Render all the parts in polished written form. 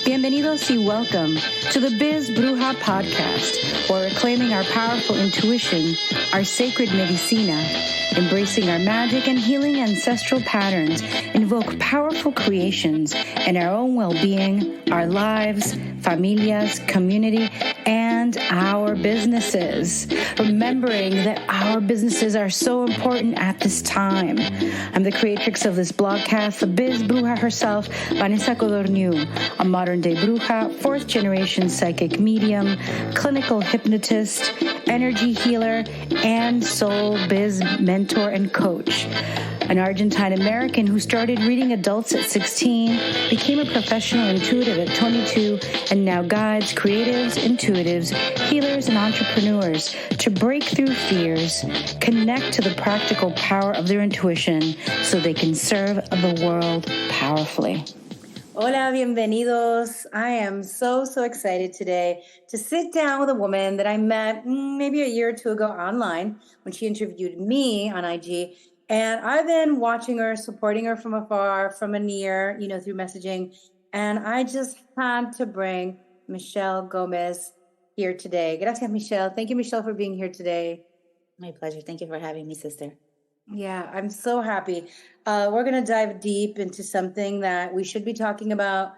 Bienvenidos y welcome to the Biz Bruja podcast, where we're claiming our powerful intuition, our sacred medicina, embracing our magic and healing ancestral patterns, invoke powerful creations in our own well-being, our lives, familias, community, and our businesses. Remembering that our businesses are so important at this time. I'm the creatrix of this blogcast, the Biz Bruja herself, Vanessa Codorniu, a modern-day bruja, fourth-generation psychic medium, clinical hypnotist, energy healer, and soul biz mentor and coach. An Argentine-American who started reading adults at 16, became a professional intuitive at 22, and now guides creatives, intuitives, healers, and entrepreneurs to break through fears, connect to the practical power of their intuition so they can serve the world powerfully. Hola, bienvenidos. I am so excited today to sit down with a woman that I met maybe a year or two ago online when she interviewed me on IG. And I've been watching her, supporting her from afar, from a near, through messaging. And I just had to bring Michelle Gomez here today. Gracias, Michelle. Thank you, Michelle, for being here today. My pleasure. Thank you for having me, sister. Yeah, I'm so happy. We're going to dive deep into something that we should be talking about,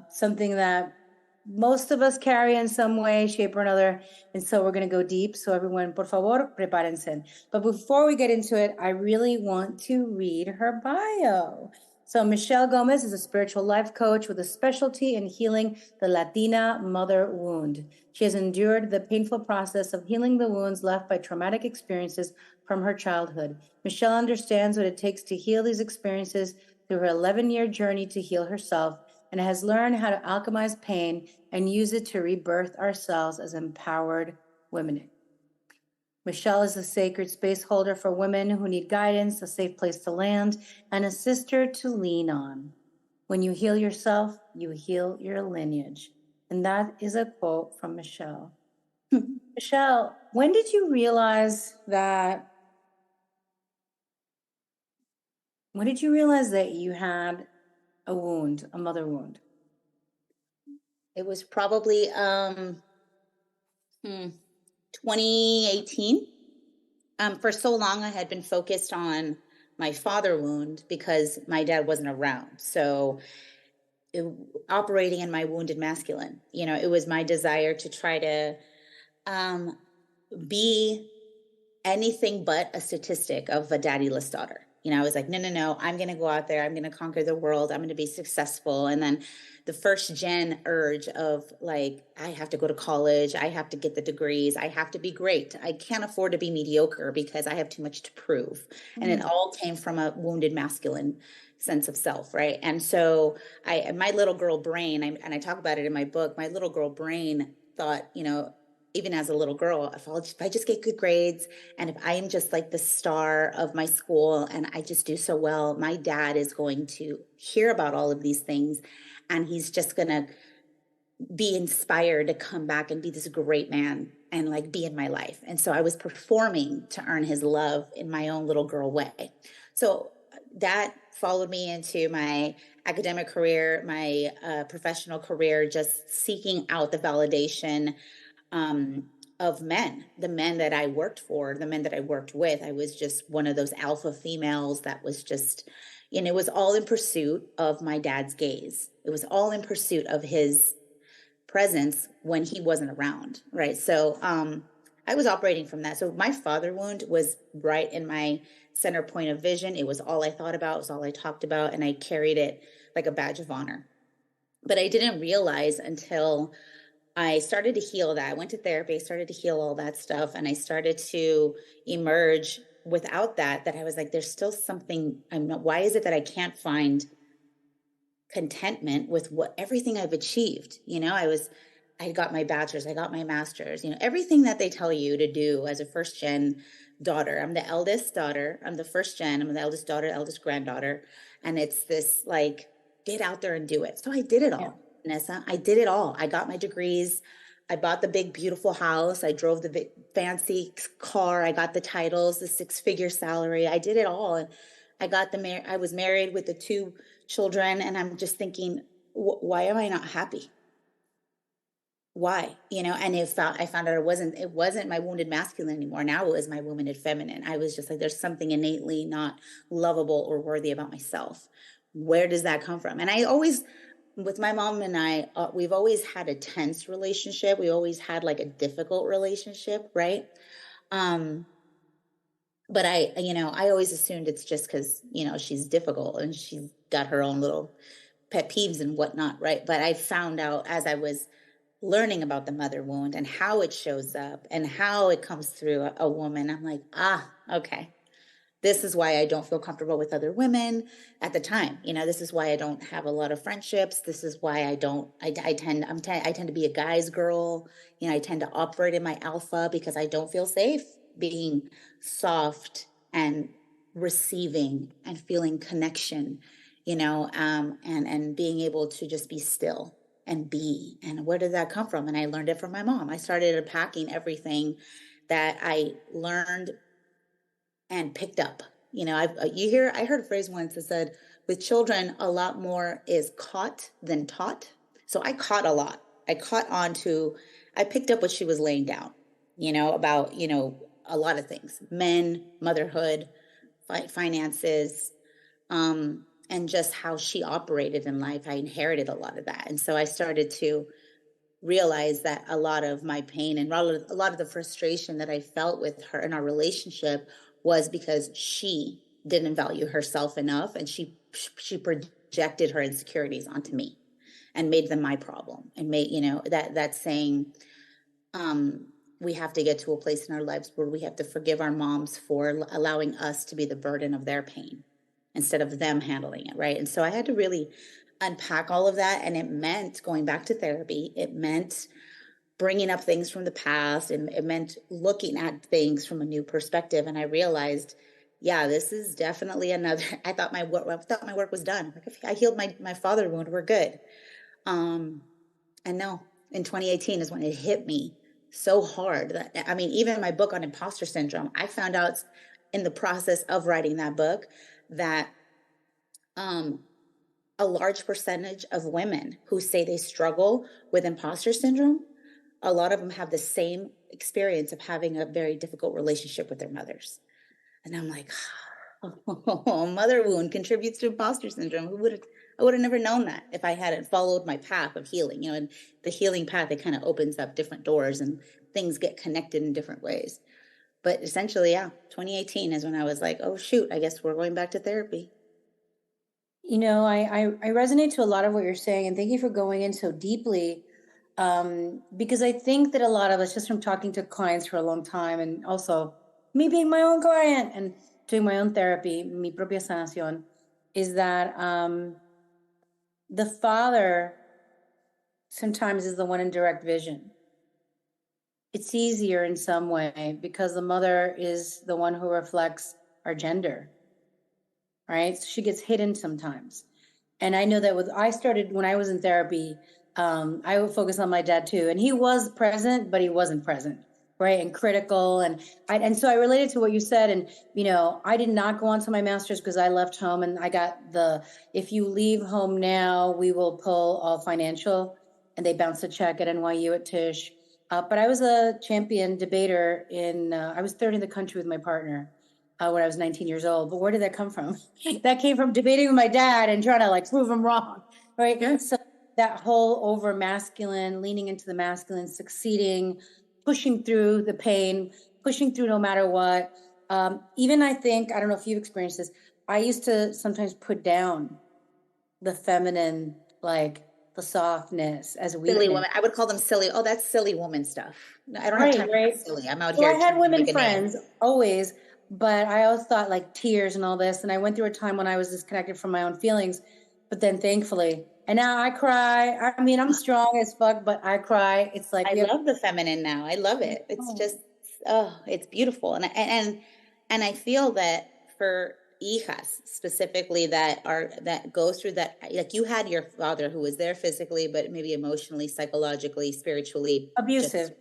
something that most of us carry in some way, shape, or another. And so we're going to go deep. So everyone, por favor, prepárense. But before we get into it, I really want to read her bio. So Michelle Gomez is a spiritual life coach with a specialty in healing the Latina mother wound. She has endured the painful process of healing the wounds left by traumatic experiences from her childhood. Michelle understands what it takes to heal these experiences through her 11-year journey to heal herself, and has learned how to alchemize pain and use it to rebirth ourselves as empowered women. Michelle is a sacred space holder for women who need guidance, a safe place to land, and a sister to lean on. When you heal yourself, you heal your lineage. And that is a quote from Michelle. Michelle, when did you realize that you had a wound, a mother wound? It was probably 2018. For so long, I had been focused on my father wound because my dad wasn't around. So operating in my wounded masculine, it was my desire to try to be anything but a statistic of a daddyless daughter. I was like, no, I'm going to go out there. I'm going to conquer the world. I'm going to be successful. And then the first gen urge of like, I have to go to college. I have to get the degrees. I have to be great. I can't afford to be mediocre because I have too much to prove. Mm-hmm. And it all came from a wounded masculine sense of self, right? And so my little girl brain, and I talk about it in my book, my little girl brain thought, even as a little girl, if I just get good grades and if I am just like the star of my school and I just do so well, my dad is going to hear about all of these things and he's just going to be inspired to come back and be this great man and like be in my life. And so I was performing to earn his love in my own little girl way. So that followed me into my academic career, my professional career, just seeking out the validation of men, the men that I worked for, the men that I worked with. I was just one of those alpha females that was just, it was all in pursuit of my dad's gaze. It was all in pursuit of his presence when he wasn't around, right? So I was operating from that. So my father wound was right in my center point of vision. It was all I thought about. It was all I talked about. And I carried it like a badge of honor. But I didn't realize until I started to heal that. I went to therapy, I started to heal all that stuff. And I started to emerge without that I was like, there's still something. Why is it that I can't find contentment with everything I've achieved? I got my bachelor's, I got my master's, everything that they tell you to do as a first gen daughter. I'm the eldest daughter. I'm the first gen. I'm the eldest daughter, eldest granddaughter. And it's this like, get out there and do it. So I did it all. Yeah. Vanessa, I did it all. I got my degrees. I bought the big, beautiful house. I drove the big, fancy car. I got the titles, the 6-figure salary. I did it all. And I got I was married with the 2 children. And I'm just thinking, why am I not happy? Why? And I found out it wasn't my wounded masculine anymore. Now it was my wounded feminine. I was just like, there's something innately not lovable or worthy about myself. Where does that come from? And I always, with my mom and I, we've always had a tense relationship. We always had like a difficult relationship, right? But I always assumed it's just because, she's difficult and she's got her own little pet peeves and whatnot, right? But I found out as I was learning about the mother wound and how it shows up and how it comes through a woman, I'm like, okay. This is why I don't feel comfortable with other women at the time. This is why I don't have a lot of friendships. This is why I tend to be a guy's girl. I tend to operate in my alpha because I don't feel safe being soft and receiving and feeling connection, and being able to just be still and be. And where did that come from? And I learned it from my mom. I started unpacking everything that I learned and picked up. I heard a phrase once that said, with children, a lot more is caught than taught. So I caught a lot. I picked up what she was laying down, about, a lot of things, men, motherhood, finances, and just how she operated in life. I inherited a lot of that. And so I started to realize that a lot of my pain and a lot of the frustration that I felt with her in our relationship was because she didn't value herself enough, and she projected her insecurities onto me and made them my problem, and made, that saying, we have to get to a place in our lives where we have to forgive our moms for allowing us to be the burden of their pain instead of them handling it, right? And so I had to really unpack all of that, and it meant going back to therapy. It meant bringing up things from the past, and it meant looking at things from a new perspective. And I realized, yeah, this is definitely another. I thought my work was done. Like, I healed my father wound, we're good. And no, in 2018 is when it hit me so hard that, even my book on imposter syndrome, I found out in the process of writing that book that a large percentage of women who say they struggle with imposter syndrome, a lot of them have the same experience of having a very difficult relationship with their mothers. And I'm like, mother wound contributes to imposter syndrome. I would have never known that if I hadn't followed my path of healing. And the healing path, it kind of opens up different doors and things get connected in different ways. But essentially, 2018 is when I was like, oh, shoot, I guess we're going back to therapy. I resonate to a lot of what you're saying, and thank you for going in so deeply, because I think that a lot of us, just from talking to clients for a long time, and also me being my own client and doing my own therapy, mi propia sanación, is that the father sometimes is the one in direct vision. It's easier in some way because the mother is the one who reflects our gender, right? So she gets hidden sometimes. And I know that I started when I was in therapy, I would focus on my dad too. And he was present, but he wasn't present, right? And critical. And so I related to what you said. And, I did not go on to my master's because I left home, and I got if you leave home now, we will pull all financial, and they bounced a check at NYU at Tisch. But I was a champion debater I was third in the country with my partner when I was 19 years old. But where did that come from? That came from debating with my dad and trying to prove him wrong, right? Yeah. So that whole over masculine, leaning into the masculine, succeeding, pushing through the pain, pushing through no matter what. Even I don't know if you've experienced this, I used to sometimes put down the feminine, the softness as a silly woman. I would call them silly. Oh, that's silly woman stuff. I don't have time for silly. I'm out so here. I had women friends always, but I always thought tears and all this. And I went through a time when I was disconnected from my own feelings, but then thankfully, and now I cry. I'm strong as fuck, but I cry. It's I love the feminine now. I love it. It's just, it's beautiful. And I feel that for hijas specifically that goes through that, like you had your father who was there physically, but maybe emotionally, psychologically, spiritually abusive.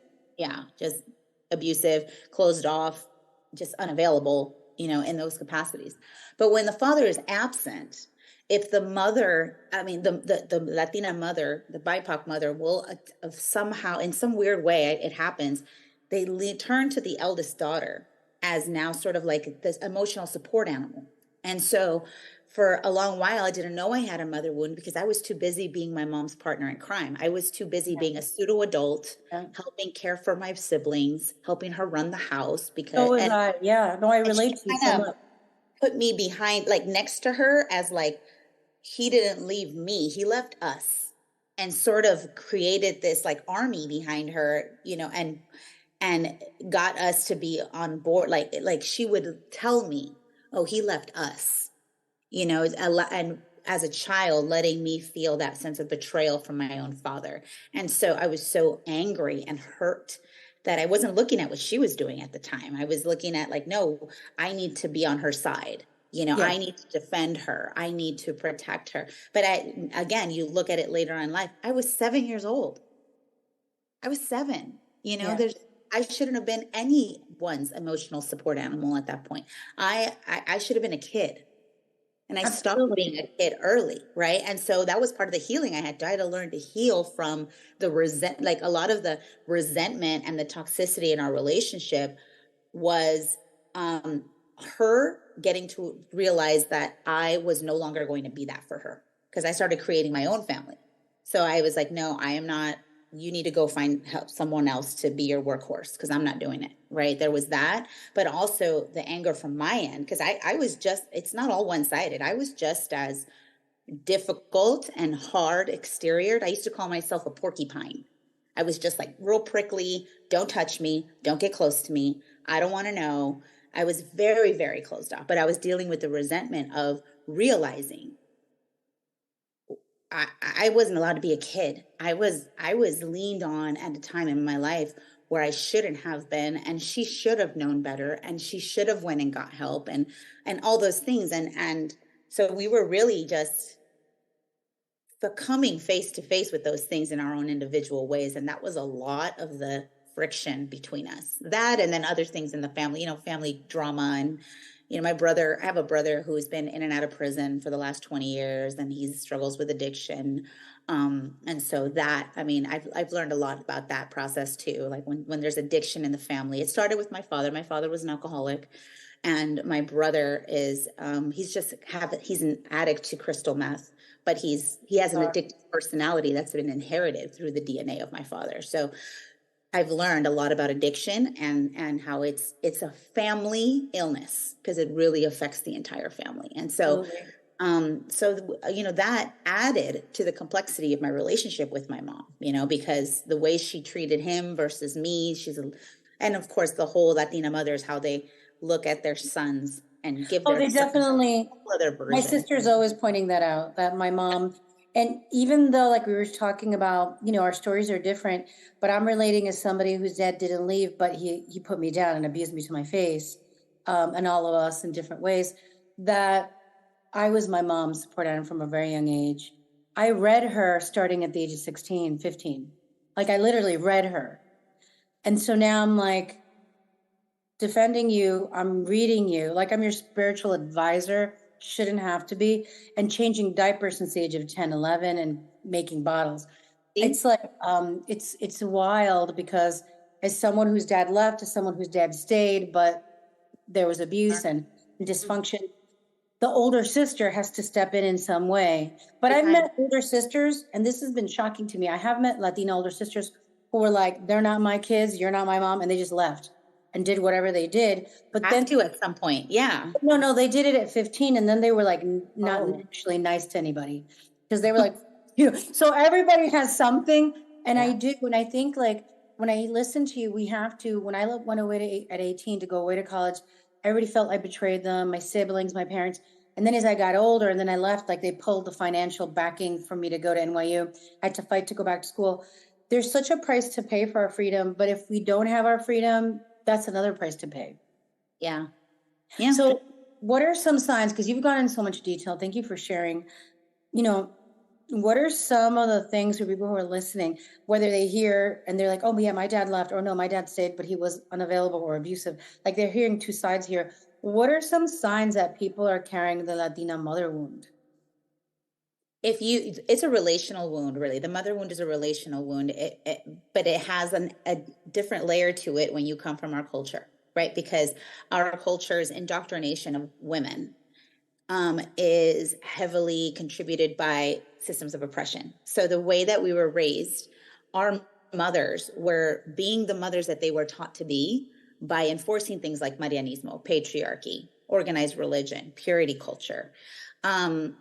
Just abusive, closed off, just unavailable, in those capacities. But when the father is absent, if the mother, I mean, the Latina mother, the BIPOC mother will somehow, in some weird way, it happens, they turn to the eldest daughter as now sort of like this emotional support animal. And so for a long while, I didn't know I had a mother wound because I was too busy being my mom's partner in crime. I was too busy being a pseudo adult, helping care for my siblings, helping her run the house because, So was I. Yeah. No, I relate to you so much. Put me behind, like next to her as like, he didn't leave me, he left us, and sort of created this like army behind her, you know, and got us to be on board. Like she would tell me, oh, he left us, you know, and as a child, letting me feel that sense of betrayal from my own father. And so I was so angry and hurt that I wasn't looking at what she was doing at the time. I was looking at like, no, I need to be on her side. You know, I need to defend her. I need to protect her. But again, you look at it later on in life, I was 7 years old. I was 7, you know, I shouldn't have been anyone's emotional support animal at that point. I should have been a kid. And I stopped being a kid early, right? And so that was part of the healing I had to learn to heal from the like a lot of the resentment and the toxicity in our relationship was her getting to realize that I was no longer going to be that for her because I started creating my own family. So I was like, no, I am not. You need to go find someone else to be your workhorse because I'm not doing it. Right. There was that, but also the anger from my end because I was just, it's not all one-sided. I was just as difficult and hard exterior. I used to call myself a porcupine. I was just like real prickly. Don't touch me. Don't get close to me. I don't want to know. I was very, very closed off, but I was dealing with the resentment of realizing I wasn't allowed to be a kid. I was leaned on at a time in my life where I shouldn't have been, and she should have known better, and she should have went and got help and all those things. And so we were really just coming face to face with those things in our own individual ways. And that was a lot of the friction between us. That and then other things in the family, you know, family drama and my brother, I have a brother who's been in and out of prison for the last 20 years and he struggles with addiction. And so that, I mean, I've learned a lot about that process too. Like when there's addiction in the family, it started with my father. My father was an alcoholic and my brother is, he's an addict to crystal meth, but he has an addictive personality that's been inherited through the DNA of my father. So I've learned a lot about addiction and how it's a family illness because it really affects the entire family. And so, that added to the complexity of my relationship with my mom, because the way she treated him versus me, and of course the whole Latina mothers, how they look at their sons and give their they definitely, my sister's always pointing that out, that my mom, and even though like we were talking about, our stories are different, but I'm relating as somebody whose dad didn't leave, but he put me down and abused me to my face, and all of us in different ways, that I was my mom's support animal from a very young age. I read her starting at the age of 16, 15. Like I literally read her. And so now I'm like, defending you, I'm reading you, like I'm your spiritual advisor, shouldn't have to be, and changing diapers since the age of 10, 11, and making bottles. It's like, it's wild because as someone whose dad left, as someone whose dad stayed, but there was abuse and dysfunction, the older sister has to step in some way. But I've met older sisters, and this has been shocking to me. I have met Latina older sisters who were like, they're not my kids, you're not my mom, and they just left and did whatever they did. But then at some point, yeah. No, they did it at 15, and then they were like not actually nice to anybody because they were like, So everybody has something, and I do. And I think like when I listen to you, we have to. When I went away at 18 to go away to college, everybody felt I betrayed them, my siblings, my parents. And then as I got older, and then I left, like they pulled the financial backing for me to go to NYU. I had to fight to go back to school. There's such a price to pay for our freedom, but if we don't have our freedom, that's another price to pay. Yeah. So what are some signs, because you've gone into so much detail, thank you for sharing, what are some of the things for people who are listening, whether they hear and they're like, oh yeah, my dad left, or no, my dad stayed, but he was unavailable or abusive. Like they're hearing two sides here. What are some signs that people are carrying the Latina mother wound? It's a relational wound, really. The mother wound is a relational wound, but it has a different layer to it when you come from our culture, right? Because our culture's indoctrination of women is heavily contributed by systems of oppression. So the way that we were raised, our mothers were being the mothers that they were taught to be by enforcing things like Marianismo, patriarchy, organized religion, purity culture. And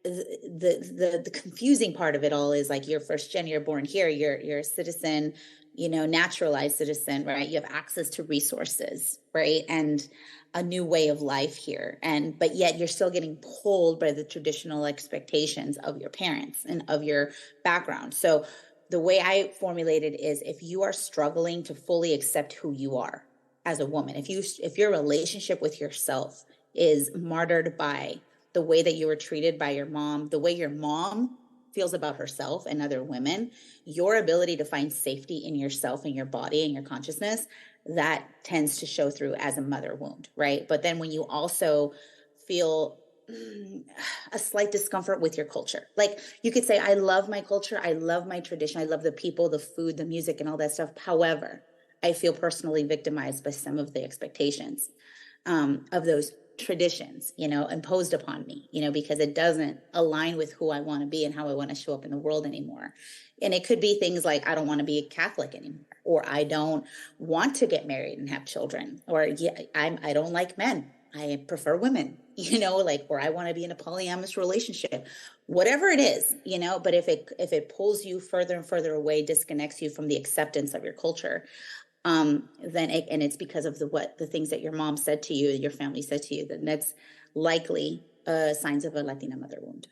the confusing part of it all is like, you're first gen, you're born here, you're a citizen, naturalized citizen, right? You have access to resources, right? And a new way of life here. But yet you're still getting pulled by the traditional expectations of your parents and of your background. So the way I formulate it is, if you are struggling to fully accept who you are as a woman, if your relationship with yourself is martyred by the way that you were treated by your mom, the way your mom feels about herself and other women, your ability to find safety in yourself and your body and your consciousness, that tends to show through as a mother wound, right? But then when you also feel a slight discomfort with your culture, like you could say, I love my culture, I love my tradition, I love the people, the food, the music, and all that stuff. However, I feel personally victimized by some of the expectations of those traditions, imposed upon me, because it doesn't align with who I want to be and how I want to show up in the world anymore. And it could be things like, I don't want to be a Catholic anymore, or I don't want to get married and have children, or I don't like men, I prefer women, or I want to be in a polyamorous relationship, whatever it is, but if it pulls you further and further away, disconnects you from the acceptance of your culture, then it's because of the things that your mom said to you, your family said to you, then that's likely signs of a Latina mother wound.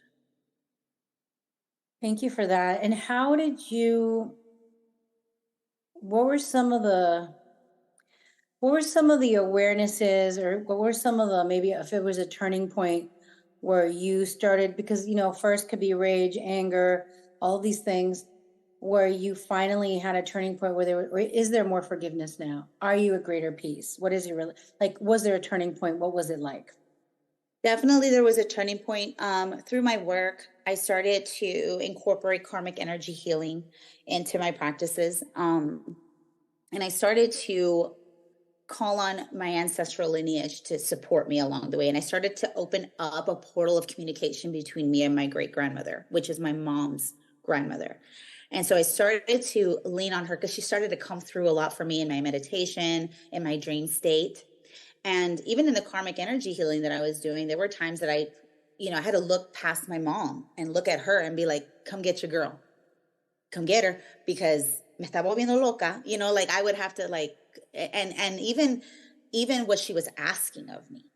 Thank you for that. And what were some of the awarenesses, or what were some of the, maybe if it was a turning point where you started, because, first could be rage, anger, all these things, where you finally had a turning point where or is there more forgiveness now? Are you at greater peace? What is your, was there a turning point? What was it like? Definitely there was a turning point. Through my work, I started to incorporate karmic energy healing into my practices. And I started to call on my ancestral lineage to support me along the way. And I started to open up a portal of communication between me and my great grandmother, which is my mom's grandmother. And so I started to lean on her because she started to come through a lot for me in my meditation, in my dream state. And even in the karmic energy healing that I was doing, there were times that I had to look past my mom and look at her and be like, come get your girl. Come get her, because me está volviendo loca. I would have to and even what she was asking of me.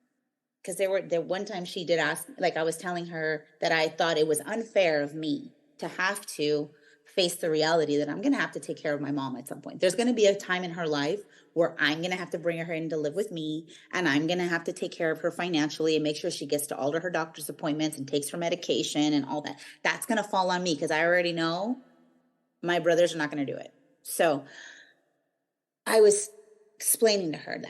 Because there one time she did ask, I was telling her that I thought it was unfair of me to have to face the reality that I'm going to have to take care of my mom at some point. There's going to be a time in her life where I'm going to have to bring her in to live with me, and I'm going to have to take care of her financially and make sure she gets to all of her doctor's appointments and takes her medication and all that. That's going to fall on me, because I already know my brothers are not going to do it. So I was explaining to her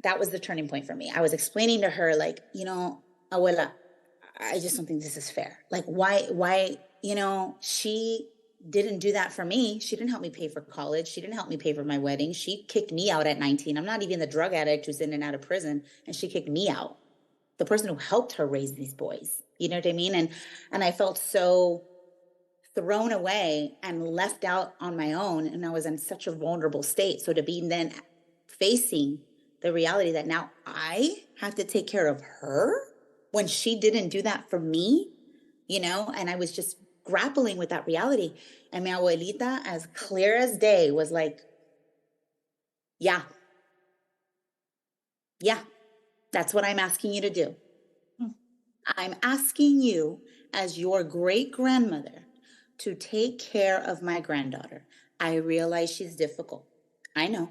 that was the turning point for me. I was explaining to her, abuela, I just don't think this is fair. Why, she didn't do that for me. She didn't help me pay for college. She didn't help me pay for my wedding. She kicked me out at 19. I'm not even the drug addict who's in and out of prison, and she kicked me out. The person who helped her raise these boys. You know what I mean? And I felt so thrown away and left out on my own. And I was in such a vulnerable state. So to be then facing the reality that now I have to take care of her when she didn't do that for me, and I was just grappling with that reality. And mi abuelita, as clear as day, was like, yeah, that's what I'm asking you to do. I'm asking you, as your great grandmother, to take care of my granddaughter. I realize she's difficult. I know.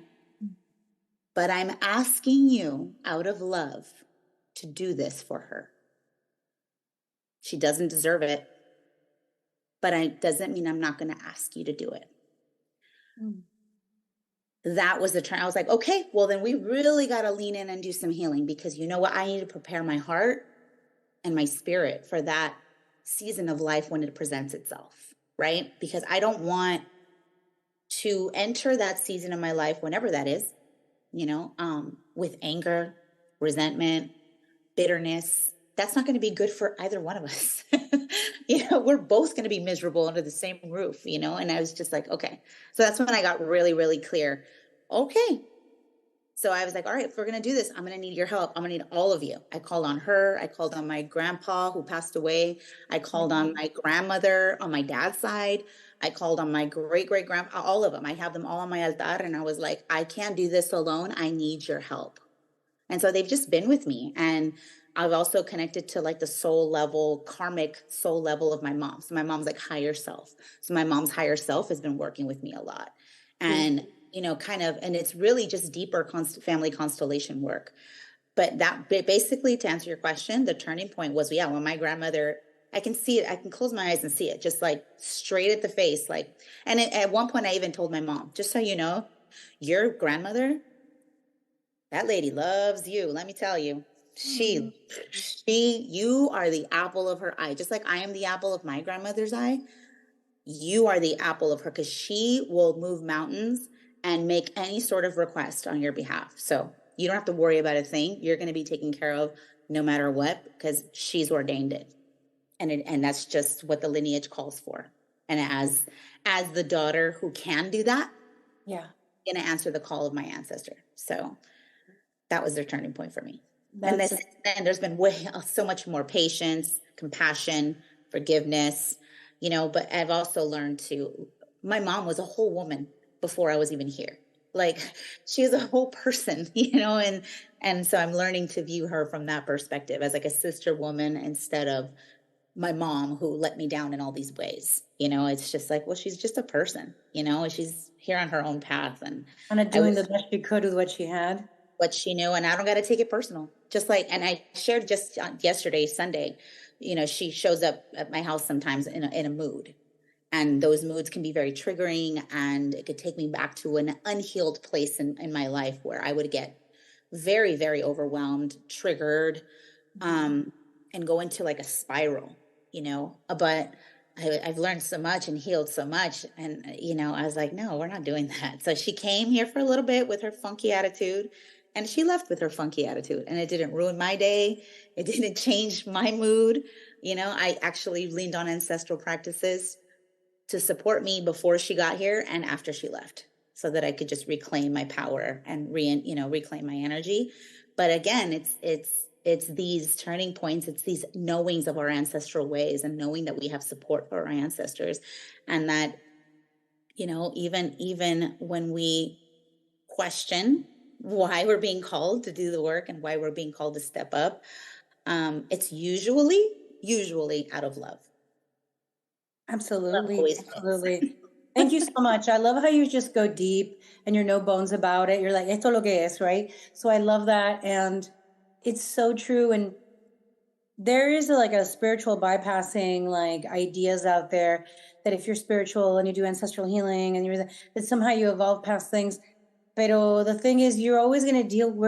But I'm asking you out of love to do this for her. She doesn't deserve it, but it doesn't mean I'm not going to ask you to do it. That was the turn. I was like, okay, well, then we really got to lean in and do some healing, because you know what? I need to prepare my heart and my spirit for that season of life when it presents itself, right? Because I don't want to enter that season of my life, whenever that is, with anger, resentment, bitterness. That's not going to be good for either one of us. We're both going to be miserable under the same roof, and I was just like, okay. So that's when I got really, really clear. Okay. So I was like, all right, if we're going to do this, I'm going to need your help. I'm going to need all of you. I called on her. I called on my grandpa who passed away. I called on my grandmother on my dad's side. I called on my great-great-grandpa, all of them. I have them all on my altar. And I was like, I can't do this alone. I need your help. And so they've just been with me. And I've also connected to like the soul level, karmic soul level of my mom. So my mom's like higher self. So my mom's higher self has been working with me a lot. And, and it's really just deeper family constellation work. But that basically, to answer your question, the turning point was, when my grandmother, I can see it. I can close my eyes and see it just like straight at the face. At one point I even told my mom, just so you know, your grandmother, that lady loves you. Let me tell you, you are the apple of her eye. Just like I am the apple of my grandmother's eye, you are the apple of her, because she will move mountains and make any sort of request on your behalf. So you don't have to worry about a thing. You're going to be taken care of no matter what, because she's ordained it. And that's just what the lineage calls for. And as the daughter who can do that, I'm going to answer the call of my ancestor. So that was their turning point for me. And there's been so much more patience, compassion, forgiveness, but I've also learned my mom was a whole woman before I was even here. Like, she is a whole person, and so I'm learning to view her from that perspective as like a sister woman instead of my mom who let me down in all these ways. It's just like, well, she's just a person, she's here on her own path and kind of doing the best she could with what she had. What she knew, and I don't got to take it personal. Just like, and I shared just yesterday, Sunday, she shows up at my house sometimes in a mood, and those moods can be very triggering, and it could take me back to an unhealed place in my life where I would get very, very overwhelmed, triggered, and go into like a spiral, but I've learned so much and healed so much. And, I was like, no, we're not doing that. So she came here for a little bit with her funky attitude, and she left with her funky attitude, and it didn't ruin my day. It didn't change my mood. I actually leaned on ancestral practices to support me before she got here and after she left, so that I could just reclaim my power and reclaim my energy. But again, it's these turning points. It's these knowings of our ancestral ways, and knowing that we have support for our ancestors, and that, even when we question why we're being called to do the work and why we're being called to step up, it's usually out of love. Absolutely. Thank you so much. I love how you just go deep and you're no bones about it. You're like, esto lo que es, right? So I love that. And it's so true. And there is like a spiritual bypassing like ideas out there that if you're spiritual and you do ancestral healing and that somehow you evolve past things. Pero the thing is, we're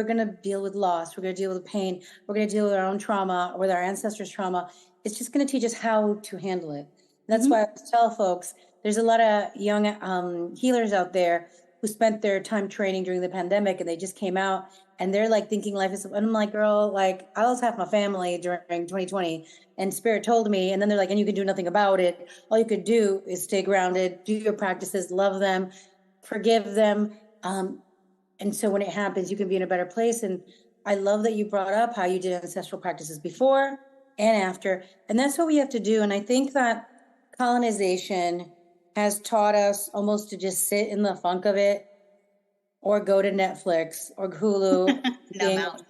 going to deal with loss. We're going to deal with pain. We're going to deal with our own trauma, with our ancestors' trauma. It's just going to teach us how to handle it. That's why I always tell folks, there's a lot of young healers out there who spent their time training during the pandemic, and they just came out and they're like thinking life is, and I'm like, girl, like I lost half my family during 2020 and spirit told me, and then they're like, and you can do nothing about it. All you could do is stay grounded, do your practices, love them, forgive them. And so when it happens, you can be in a better place. And I love that you brought up how you did ancestral practices before and after. And that's what we have to do. And I think that colonization has taught us almost to just sit in the funk of it, or go to Netflix or Hulu,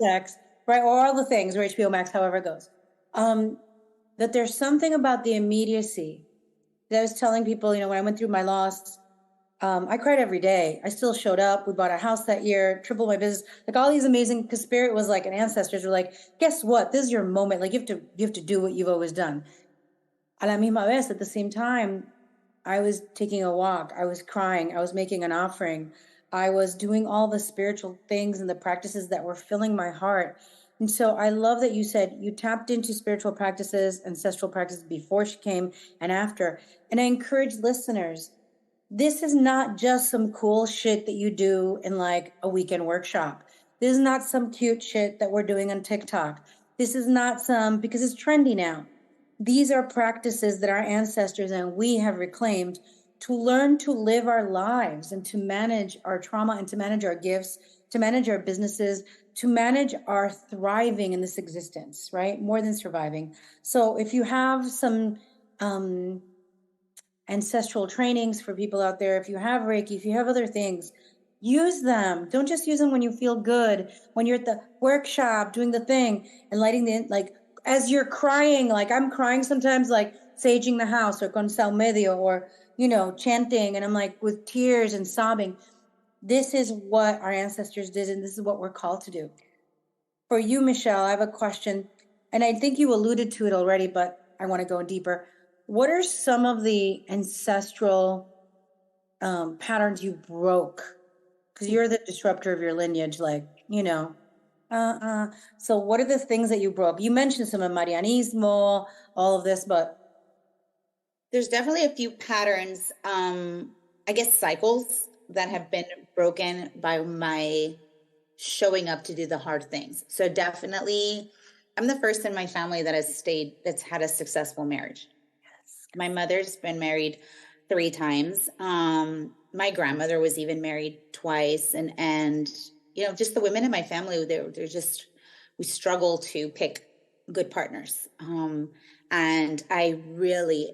sex, right? Or all the things, or HBO Max, however it goes. That there's something about the immediacy that I was telling people, when I went through my loss, I cried every day. I still showed up. We bought a house that year, tripled my business, like all these amazing, because spirit was like, and ancestors were like, guess what? This is your moment. Like you have to do what you've always done. A la misma vez, at the same time, I was taking a walk. I was crying. I was making an offering. I was doing all the spiritual things and the practices that were filling my heart. And so I love that you said you tapped into spiritual practices, ancestral practices before she came and after. And I encourage listeners, this is not just some cool shit that you do in like a weekend workshop. This is not some cute shit that we're doing on TikTok. This is not some, because it's trendy now. These are practices that our ancestors and we have reclaimed to learn to live our lives and to manage our trauma and to manage our gifts, to manage our businesses, to manage our thriving in this existence, right? More than surviving. So if you have some ancestral trainings for people out there, if you have Reiki, if you have other things, use them. Don't just use them when you feel good, when you're at the workshop doing the thing and lighting the, like, as you're crying, like I'm crying sometimes, like saging the house or con sal medio or, you know, chanting. And I'm like with tears and sobbing. This is what our ancestors did. And this is what we're called to do. For you, Michelle, I have a question. And I think you alluded to it already, but I want to go deeper. What are some of the ancestral patterns you broke? Because you're the disruptor of your lineage, like, you know. So what are the things that you broke? You mentioned some of Marianismo, all of this, but. There's definitely a few patterns, I guess cycles that have been broken by my showing up to do the hard things. So definitely, I'm the first in my family that's had a successful marriage. My mother's been married 3 times. My grandmother was even married twice. And you know, just the women in my family, we struggle to pick good partners. And I really,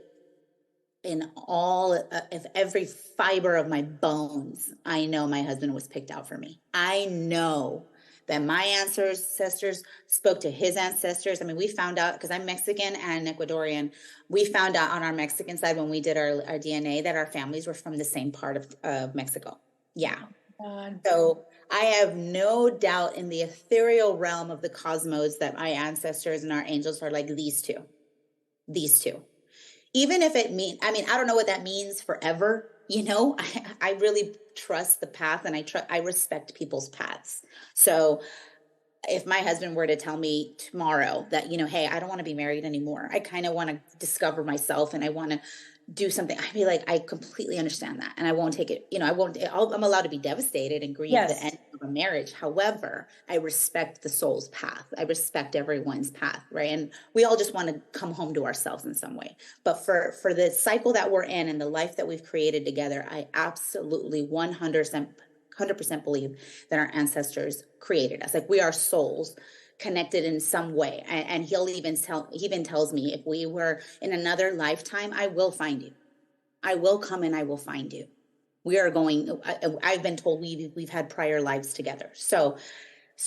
in all of every fiber of my bones, I know my husband was picked out for me. I know that my ancestors spoke to his ancestors. I mean, we found out, because I'm Mexican and Ecuadorian, we found out on our Mexican side when we did our DNA that our families were from the same part of Mexico. Yeah. So I have no doubt in the ethereal realm of the cosmos that my ancestors and our angels are like these two. Even if it means, I mean, I don't know what that means forever. You know, I really trust the path, and I respect people's paths. So if my husband were to tell me tomorrow that, you know, hey, I don't want to be married anymore, I kind of want to discover myself and I want to do something, I'd be like, I completely understand that. And I won't take it, you know, I'm allowed to be devastated and grieve the end of a marriage. However, I respect the soul's path. I respect everyone's path, right? And we all just want to come home to ourselves in some way. But for the cycle that we're in and the life that we've created together, I absolutely 100% believe that our ancestors created us. Like, we are souls connected in some way. And he even tells me, if we were in another lifetime, I will find you. I will come and I will find you. We are going, I've been told we've had prior lives together. So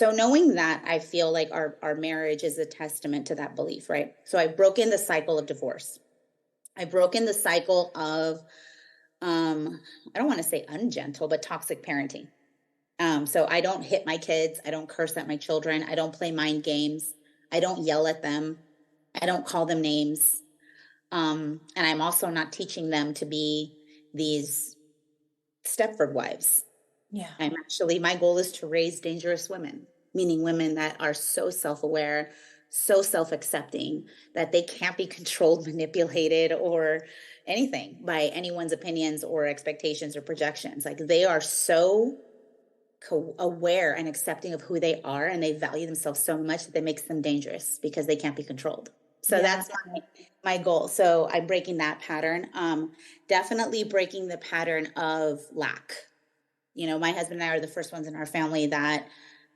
knowing that, I feel like our marriage is a testament to that belief, right? So I broke in the cycle of divorce. I broke in the cycle of, I don't want to say ungentle, but toxic parenting. So I don't hit my kids. I don't curse at my children. I don't play mind games. I don't yell at them. I don't call them names. And I'm also not teaching them to be these Stepford wives. Yeah. My goal is to raise dangerous women, meaning women that are so self-aware, so self-accepting that they can't be controlled, manipulated, or anything by anyone's opinions or expectations or projections. Like, they are so aware and accepting of who they are, and they value themselves so much that it makes them dangerous because they can't be controlled. So that's my goal. So I'm breaking that pattern. Definitely breaking the pattern of lack. You know, my husband and I are the first ones in our family that,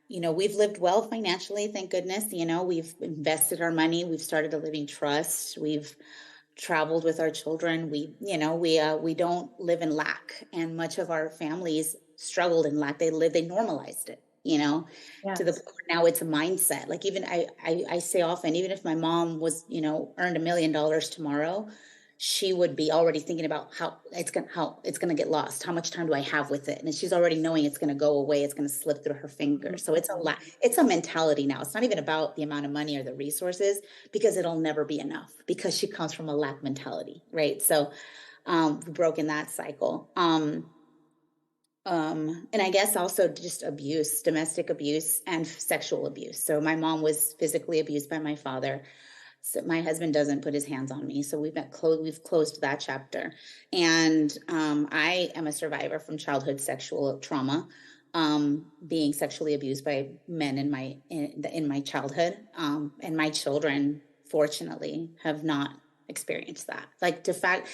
you know, we've lived well financially, thank goodness. You know, we've invested our money. We've started a living trust. We've traveled with our children. We don't live in lack. And much of our families struggled in lack. They normalized it, you know, to the point where now it's a mindset. Like, even I say often, even if my mom was, you know, earned $1 million tomorrow, she would be already thinking about how it's going to get lost. How much time do I have with it? And she's already knowing it's going to go away. It's going to slip through her fingers. So it's a mentality now. It's not even about the amount of money or the resources, because it'll never be enough, because she comes from a lack mentality. Right. So, we've broken that cycle. And I guess also just abuse, domestic abuse and sexual abuse. So my mom was physically abused by my father. So my husband doesn't put his hands on me. So we've closed that chapter. And I am a survivor from childhood sexual trauma, being sexually abused by men in my childhood. And my children, fortunately, have not experienced that. Like the fact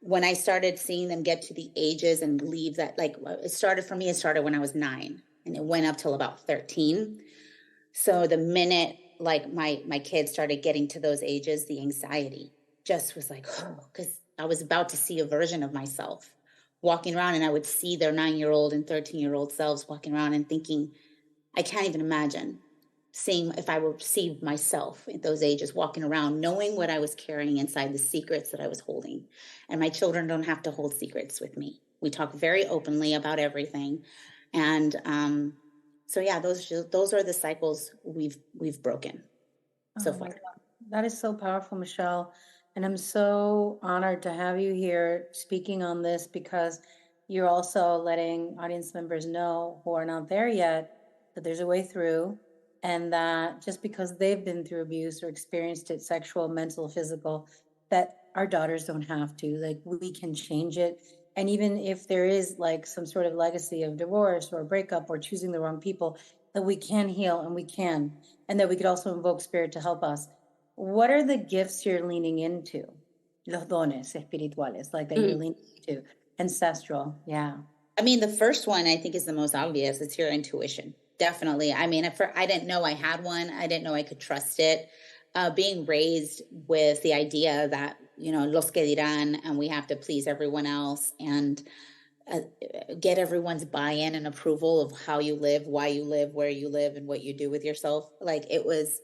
when I started seeing them get to the ages and leave that, like it started when I was 9 and it went up till about 13. So the minute like my kids started getting to those ages, the anxiety just was like, oh, because I was about to see a version of myself walking around, and I would see their 9-year-old and 13-year-old selves walking around and thinking, I can't even imagine seeing if I would see myself at those ages walking around, knowing what I was carrying inside, the secrets that I was holding. And my children don't have to hold secrets with me. We talk very openly about everything. And so yeah, those are the cycles we've broken so far. My God. That is so powerful, Michelle. And I'm so honored to have you here speaking on this, because you're also letting audience members know who are not there yet that there's a way through, and that just because they've been through abuse or experienced it, sexual, mental, physical, that our daughters don't have to. Like, we can change it. And even if there is like some sort of legacy of divorce or breakup or choosing the wrong people, that we can heal, and that we could also invoke spirit to help us. What are the gifts you're leaning into? Los dones espirituales, like that you're leaning into. Ancestral, yeah. I mean, the first one I think is the most obvious. It's your intuition. Definitely. I mean, I didn't know I had one. I didn't know I could trust it. Being raised with the idea that, los que dirán, and we have to please everyone else and get everyone's buy-in and approval of how you live, why you live, where you live, and what you do with yourself. Like, it was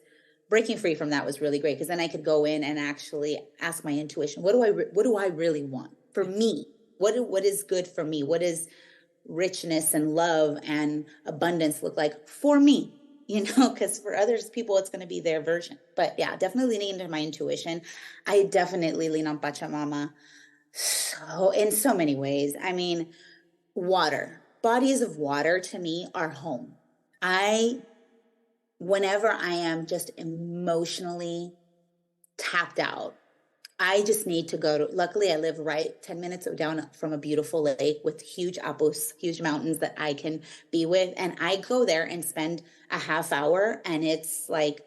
breaking free from that was really great, because then I could go in and actually ask my intuition, what do I really want for me? What is good for me? What is richness and love and abundance look like for me? Because for others people, it's going to be their version. But yeah, definitely leaning into my intuition. I definitely lean on Pachamama. So in so many ways. I mean, water, bodies of water to me are home. Whenever I am just emotionally tapped out, I just need to luckily I live right 10 minutes down from a beautiful lake with huge apus, huge mountains that I can be with. And I go there and spend a half hour, and it's like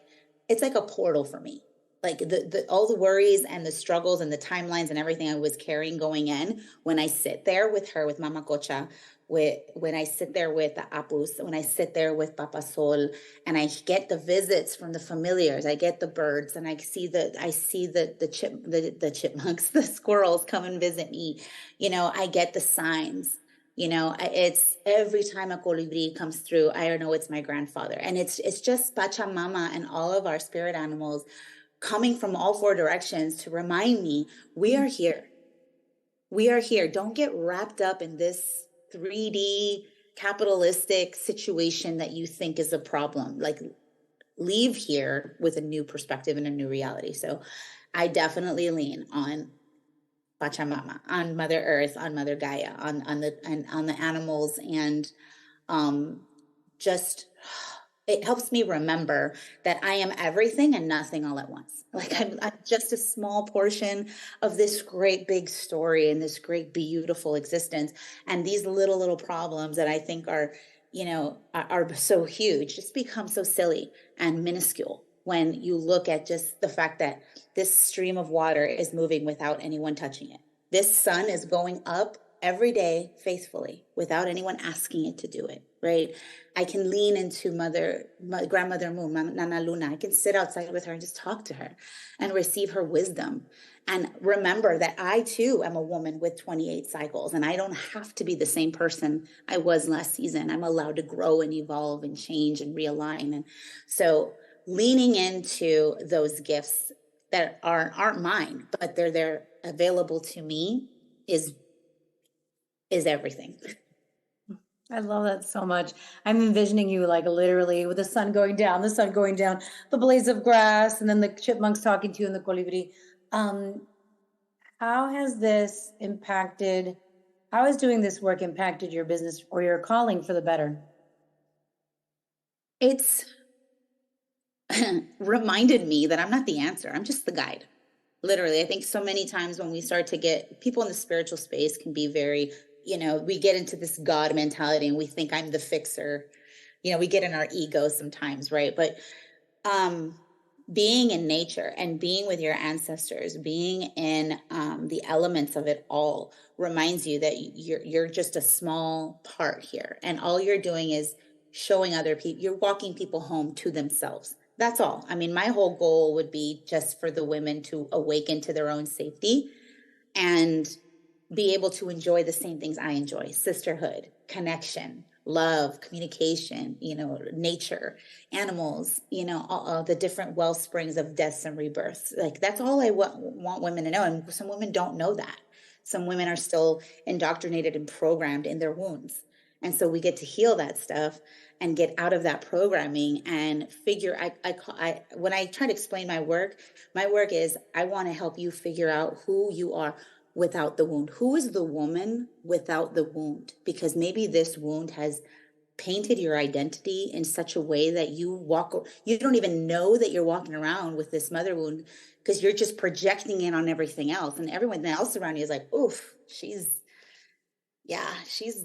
a portal for me. Like all the worries and the struggles and the timelines and everything I was carrying going in, when I sit there with her, with Mama Cocha, when I sit there with the apus, when I sit there with Papa Sol, and I get the visits from the familiars, I get the birds, and I see the chipmunks, the squirrels come and visit me. I get the signs. It's every time a colibri comes through, I know it's my grandfather, and it's just Pachamama and all of our spirit animals coming from all 4 directions to remind me we are here. We are here. Don't get wrapped up in this 3D capitalistic situation that you think is a problem. Like, leave here with a new perspective and a new reality. So I definitely lean on Pachamama, on Mother Earth, on Mother Gaia, on the animals, and just it helps me remember that I am everything and nothing all at once. Like, I'm just a small portion of this great big story and this great beautiful existence. And these little problems that I think are so huge just become so silly and minuscule when you look at just the fact that this stream of water is moving without anyone touching it. This sun is going up every day faithfully without anyone asking it to do it, right? I can lean into Grandmother Moon, Nana Luna. I can sit outside with her and just talk to her and receive her wisdom. And remember that I too am a woman with 28 cycles, and I don't have to be the same person I was last season. I'm allowed to grow and evolve and change and realign. And so leaning into those gifts that aren't mine, but they're there available to me is everything. I love that so much. I'm envisioning you like literally with the sun going down, the blades of grass, and then the chipmunks talking to you and the colibri. How has this impacted How has doing this work impacted your business or your calling for the better? It's reminded me that I'm not the answer. I'm just the guide. Literally, I think so many times when we start to get people in the spiritual space can be very, we get into this God mentality and we think I'm the fixer. We get in our ego sometimes, right? But being in nature and being with your ancestors, being in the elements of it all reminds you that you're just a small part here. And all you're doing is showing other people, you're walking people home to themselves. That's all. I mean, my whole goal would be just for the women to awaken to their own safety and be able to enjoy the same things I enjoy: sisterhood, connection, love, communication, nature, animals, all the different well springs of deaths and rebirths. Like, that's all I want women to know. And some women don't know that. Some women are still indoctrinated and programmed in their wounds. And so we get to heal that stuff and get out of that programming and figure. When I try to explain my work is I want to help you figure out who you are without the wound. Who is the woman without the wound? Because maybe this wound has painted your identity in such a way that you don't even know that you're walking around with this mother wound, because you're just projecting it on everything else. And everyone else around you is like, oof,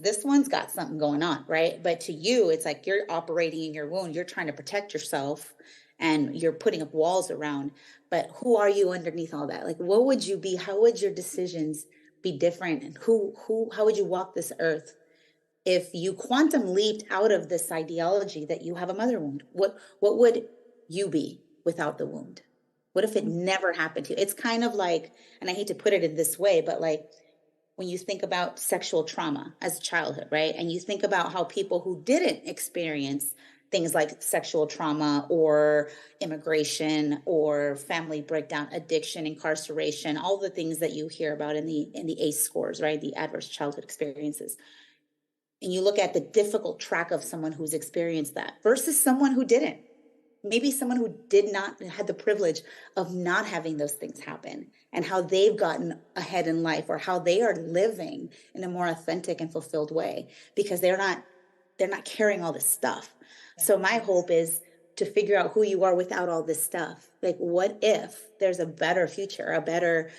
this one's got something going on, right? But to you, it's like you're operating in your wound. You're trying to protect yourself and you're putting up walls around. But who are you underneath all that? Like, what would you be? How would your decisions be different? And how would you walk this earth if you quantum leaped out of this ideology that you have a mother wound? What would you be without the wound? What if it never happened to you? It's kind of like, and I hate to put it in this way, but like, when you think about sexual trauma as a childhood, right? And you think about how people who didn't experience things like sexual trauma or immigration or family breakdown, addiction, incarceration, all the things that you hear about in the ACE scores, right? The adverse childhood experiences. And you look at the difficult track of someone who's experienced that versus someone who didn't. Maybe someone who did not had the privilege of not having those things happen, and how they've gotten ahead in life, or how they are living in a more authentic and fulfilled way because they're not carrying all this stuff. So my hope is to figure out who you are without all this stuff. Like, what if there's a better future, a better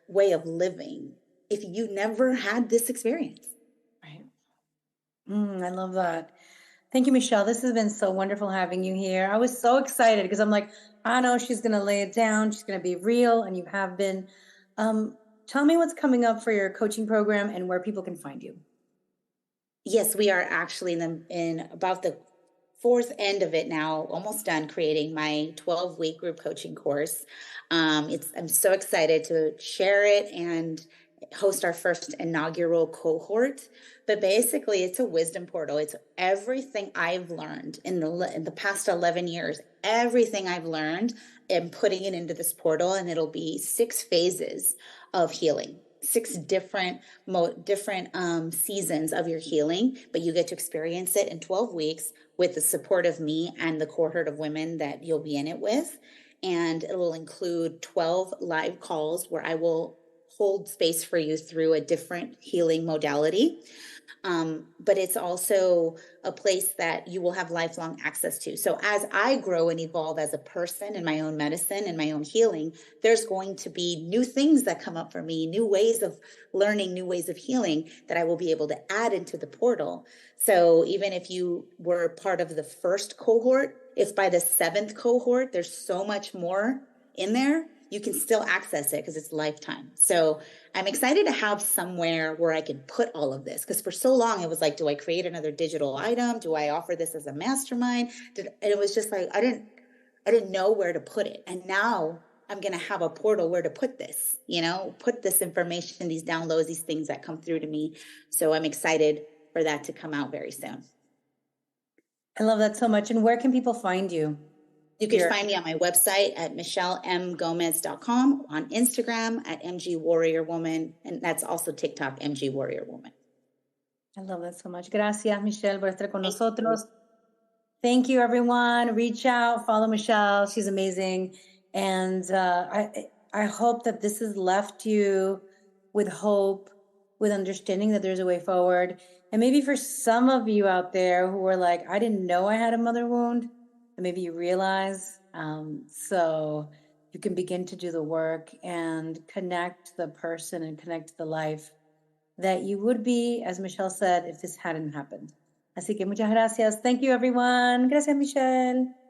way of living if you never had this experience? Right. I love that. Thank you, Michelle. This has been so wonderful having you here. I was so excited because I'm like, I know she's going to lay it down. She's going to be real, and you have been. Tell me what's coming up for your coaching program and where people can find you. Yes, we are actually in about the fourth end of it now, almost done creating my 12-week group coaching course. I'm so excited to share it and host our first inaugural cohort. But basically, it's a wisdom portal. It's everything I've learned in the past 11 years, everything I've learned, and putting it into this portal, and it'll be 6 phases of healing. 6 different seasons of your healing, but you get to experience it in 12 weeks with the support of me and the cohort of women that you'll be in it with. And it will include 12 live calls where I will hold space for you through a different healing modality. But it's also a place that you will have lifelong access to. So as I grow and evolve as a person in my own medicine and my own healing, there's going to be new things that come up for me, new ways of learning, new ways of healing that I will be able to add into the portal. So even if you were part of the first cohort, if by the 7th cohort, there's so much more in there, you can still access it because it's lifetime. So I'm excited to have somewhere where I can put all of this, because for so long it was like, do I create another digital item? Do I offer this as a mastermind? And it was just like, I didn't know where to put it. And now I'm going to have a portal where to put this, put this information, these downloads, these things that come through to me. So I'm excited for that to come out very soon. I love that so much. And where can people find you? You can find me on my website at michellemgomez.com, on Instagram at mgwarriorwoman, and that's also TikTok, mgwarriorwoman. I love that so much. Gracias, Michelle, por estar con nosotros. Thank you, everyone. Reach out, follow Michelle. She's amazing. And I hope that this has left you with hope, with understanding that there's a way forward. And maybe for some of you out there who are like, I didn't know I had a mother wound, and maybe you realize, so you can begin to do the work and connect the person and connect the life that you would be, as Michelle said, if this hadn't happened. Así que muchas gracias. Thank you, everyone. Gracias, Michelle.